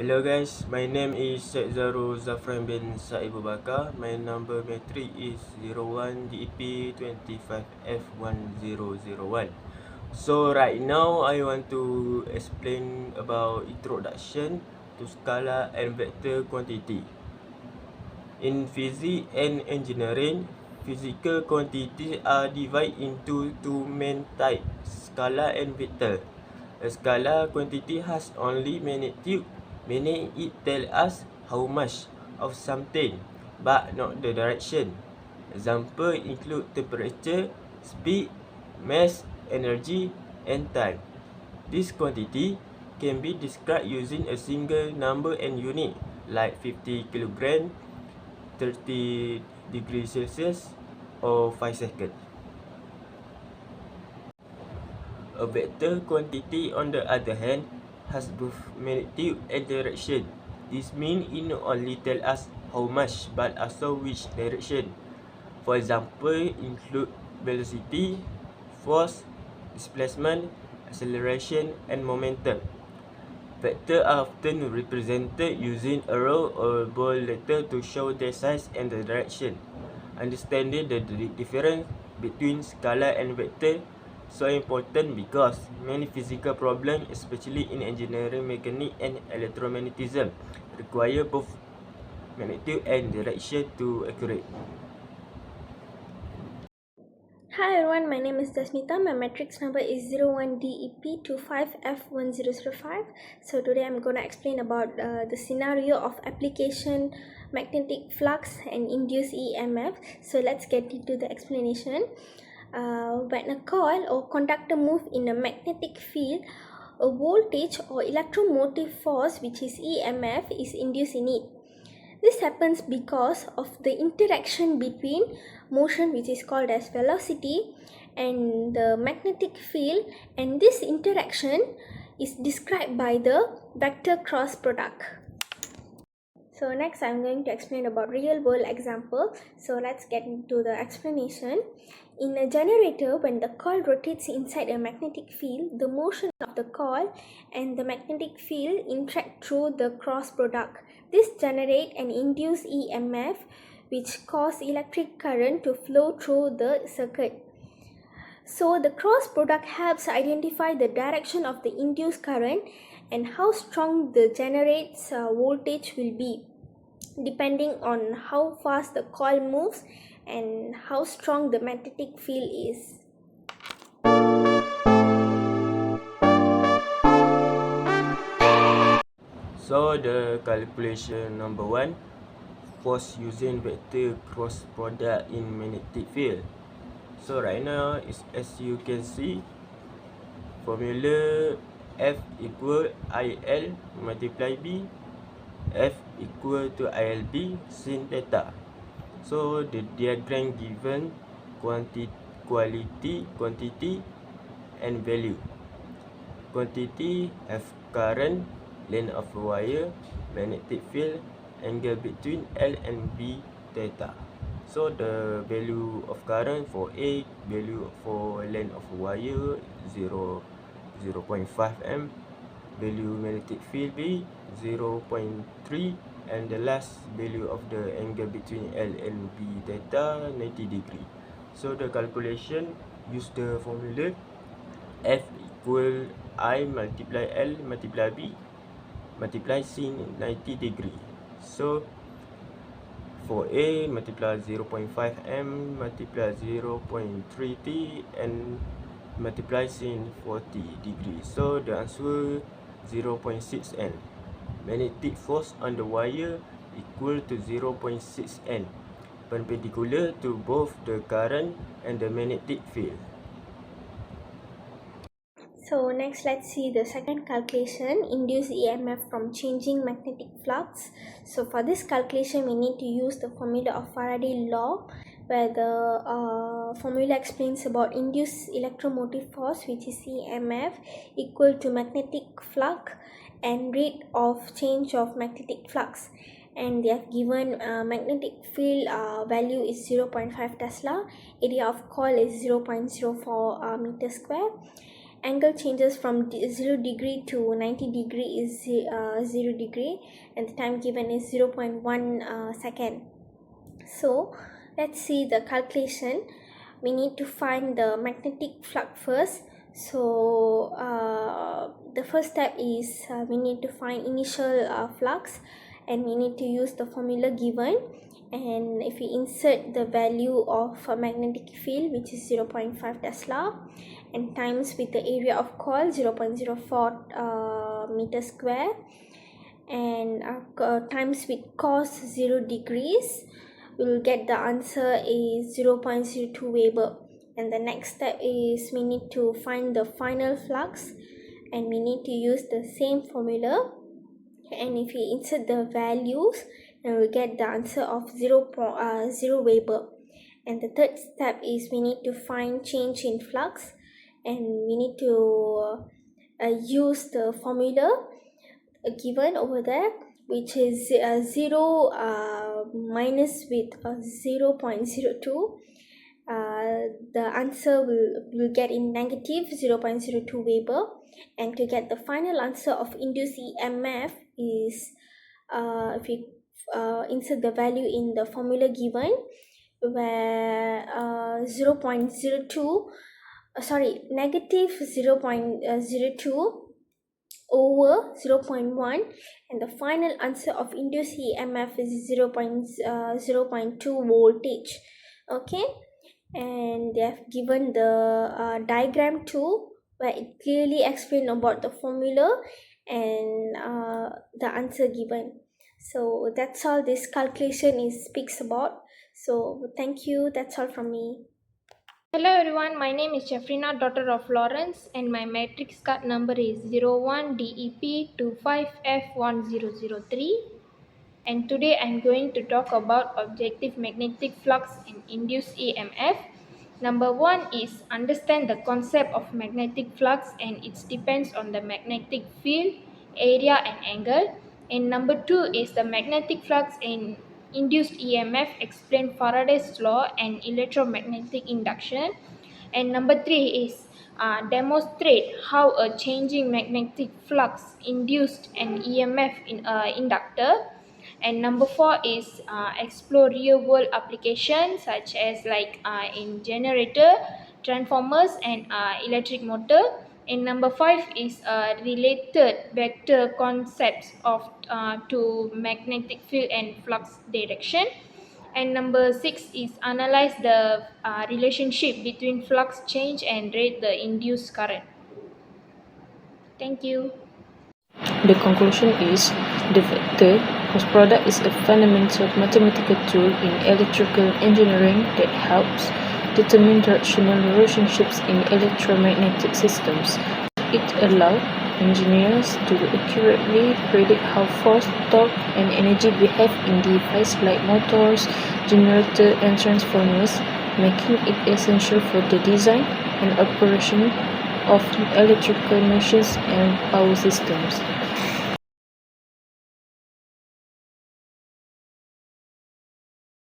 Hello guys, my name is Syed Zaru Zafran bin Said Abu Bakar. My number matric is 01 DEP 25F1001. So right now I want to explain about introduction to scalar and vector quantity. In physics and engineering, physical quantities are divided into two main types, scalar and vector. A scalar quantity has only magnitude, meaning it tells us how much of something, but not the direction. Examples include temperature, speed, mass, energy, and time. This quantity can be described using a single number and unit, like 50 kg, 30 degrees Celsius, or 5 seconds. A vector quantity, on the other hand, has both magnitude and direction. This means it not only tells us how much, but also which direction. For example, include velocity, force, displacement, acceleration, and momentum. Vectors are often represented using arrow or bold letter to show their size and the direction. Understanding the difference between scalar and vector so important because many physical problems, especially in engineering, mechanics, and electromagnetism, require both magnitude and direction to accurate. Hi everyone, my name is Dasmita. My matrix number is 01DEP25F1005. So today I'm going to explain about the scenario of application magnetic flux and induced EMF. So let's get into the explanation. When a coil or conductor moves in a magnetic field, a voltage or electromotive force, which is EMF, is induced in it. This happens because of the interaction between motion, which is called as velocity, and the magnetic field, and this interaction is described by the vector cross product. So next I'm going to explain about real world example. So let's get into the explanation. In a generator, when the coil rotates inside a magnetic field, the motion of the coil and the magnetic field interact through the cross product. This generates an induced EMF which causes electric current to flow through the circuit. So the cross product helps identify the direction of the induced current and how strong the generates voltage will be, depending on how fast the coil moves and how strong the magnetic field is. So the calculation number 1, force using vector cross product in magnetic field. So right now, as you can see, formula F equal IL multiply B, F equal to ILB sin theta. So the diagram given quantity, and value. Quantity have current, length of wire, magnetic field, angle between L and B, theta. So the value of current for A, value for length of wire 0.5 m, value magnetic field B 0.3, and the last value of the angle between L and B, theta 90 degree. So the calculation use the formula F equal I multiply L multiply B multiply sin 90 degree. So for A, multiply 0.5 m multiply 0.3 t and multiply sin 40 degrees. So the answer 0.6 n. Magnetic force on the wire equal to 0.6 n, perpendicular to both the current and the magnetic field. So next let's see the second calculation, induced EMF from changing magnetic flux. So for this calculation we need to use the formula of Faraday law, where the formula explains about induced electromotive force, which is EMF, equal to magnetic flux and rate of change of magnetic flux. And they have given magnetic field value is 0.5 Tesla, area of coil is 0.04 meter square, angle changes from 0 degree to 90 degree is 0 degree, and the time given is 0.1 second. So let's see the calculation. We need to find the magnetic flux first. So the first step is we need to find initial flux, and we need to use the formula given. And if we insert the value of a magnetic field, which is 0.5 Tesla, and times with the area of coil 0.04 meter square, and times with cos 0 degrees, we will get the answer is 0.02 Weber. And the next step is we need to find the final flux, and we need to use the same formula. And if we insert the values, then we'll get the answer of 0 Weber. And the third step is we need to find change in flux, and we need to use the formula given over there, which is 0 minus with 0.02. The answer will get in negative 0.02 Weber. And to get the final answer of induced EMF is if we insert the value in the formula given, where negative 0.02 over 0.1, and the final answer of induced EMF is 0.2 voltage. Okay, and they have given the diagram too, where it clearly explains about the formula and the answer given. So that's all this calculation speaks about. So thank you, that's all from me. Hello everyone, my name is Jeffrina, daughter of Lawrence, and my matrix card number is 01DEP25F1003. And today I'm going to talk about objective magnetic flux and induced EMF. Number 1 is understand the concept of magnetic flux, and it depends on the magnetic field, area and angle. And number 2 is the magnetic flux and induced EMF explain Faraday's law and electromagnetic induction. And number 3 is demonstrate how a changing magnetic flux induced an EMF in an inductor. And number 4 is explore real world applications such as in generator, transformers and electric motor. And number 5 is related vector concepts of to magnetic field and flux direction. And number 6 is analyze the relationship between flux change and rate the induced current. Thank you. The conclusion is the vector cross product is a fundamental mathematical tool in electrical engineering that helps determine directional relationships in electromagnetic systems. It allows engineers to accurately predict how force, torque, and energy behave in devices like motors, generators, and transformers, making it essential for the design and operation of electrical machines and power systems.